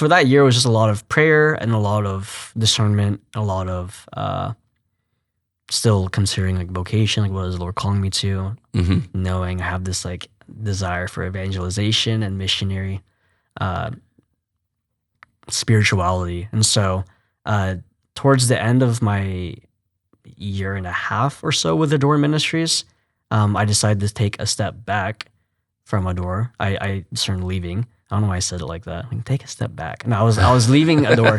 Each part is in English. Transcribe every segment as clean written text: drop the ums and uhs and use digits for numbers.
for that year, it was just a lot of prayer and a lot of discernment, a lot of still considering like vocation, like what is the Lord calling me to, knowing I have this like desire for evangelization and missionary spirituality. And so towards the end of my year and a half or so with Adore Ministries, I decided to take a step back from Adore. I started leaving. I don't know why I said it like that. Like, take a step back. No, I was leaving Adore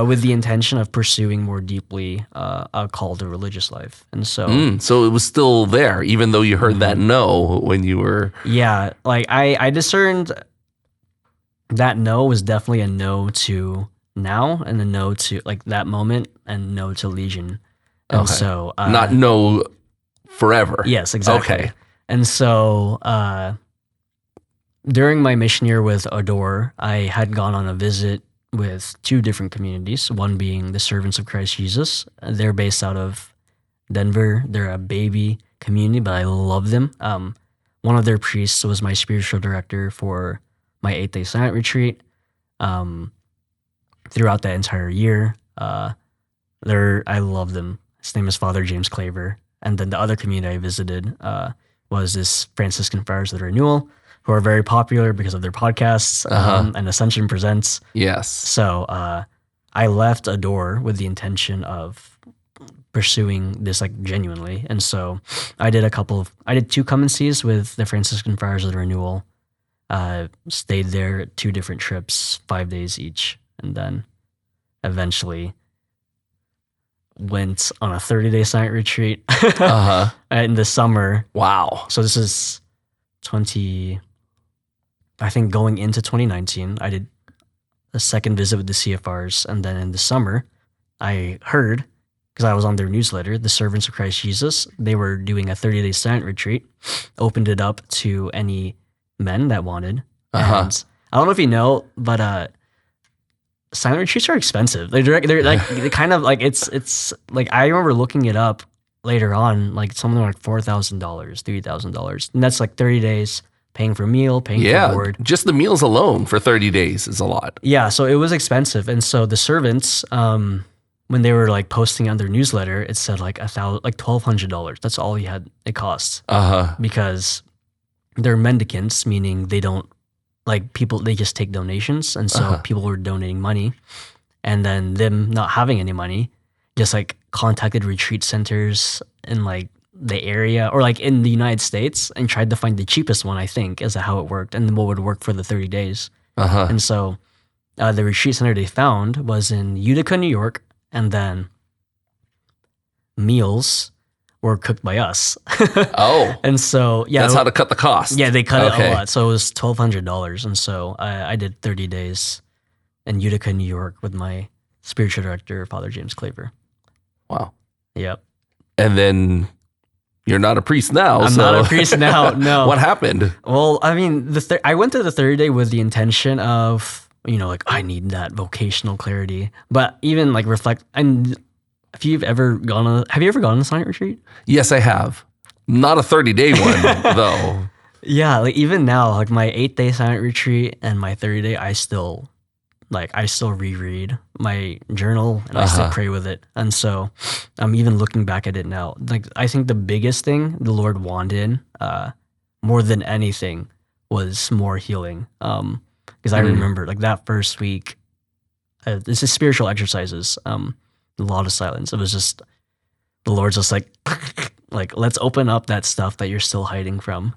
with the intention of pursuing more deeply a call to religious life. And so, so it was still there, even though you heard that no when you were. Yeah, like I discerned that no was definitely a no to now and a no to like that moment and no to Legion. And so not no forever. Yes, exactly. Okay. And so during my mission year with Adore, I had gone on a visit with two different communities, one being the Servants of Christ Jesus. They're based out of Denver. They're a baby community, but I love them. One of their priests was my spiritual director for my 8-day silent retreat. Throughout that entire year, I love them. His name is Father James Claver. And then the other community I visited was this Franciscan Friars of the Renewal, who are very popular because of their podcasts and Ascension Presents. Yes. So I left Adore with the intention of pursuing this like genuinely. And so I did two come and sees with the Franciscan Friars of the Renewal. Stayed there 2 different trips, 5 days each, and then eventually went on a 30-day silent retreat in the summer. Wow. So this is I think going into 2019, I did a second visit with the CFRs. And then in the summer, I heard, because I was on their newsletter, the Servants of Christ Jesus, they were doing a 30-day silent retreat, opened it up to any men that wanted. And I don't know if you know, but silent retreats are expensive. They're like they kind of like it's like I remember looking it up later on, like some of them are like $4,000, $3,000, and that's like 30 days, paying for a meal, paying for board. Just the meals alone for 30 days is a lot. Yeah, so it was expensive, and so the servants, when they were like posting on their newsletter, it said like $1,200. That's all it costs. Because they're mendicants, meaning they don't like people. They just take donations, and so people were donating money, and then them not having any money, just like contacted retreat centers in like the area or like in the United States and tried to find the cheapest one. I think is how it worked, and what would work for the 30 days. And so the retreat center they found was in Utica, New York, and then meals were cooked by us. And so that's how to cut the cost. Yeah, they cut it a lot. So it was $1,200, and so I did 30 days in Utica, New York, with my spiritual director, Father James Claver. Wow. Yep. And then you're not a priest now. I'm not a priest now. No. What happened? Well, I mean, I went to the 30 day with the intention of, like I need that vocational clarity, but even like reflect. And if you've ever have you ever gone on a silent retreat? Yes, I have. Not a 30-day one though. Yeah, like even now, like my 8-day silent retreat and my 30-day, I still reread my journal and I still pray with it. And so I'm even looking back at it now. Like I think the biggest thing the Lord wanted, more than anything, was more healing. Because I remember like that first week, this is spiritual exercises, a lot of silence. It was just, the Lord's just like let's open up that stuff that you're still hiding from.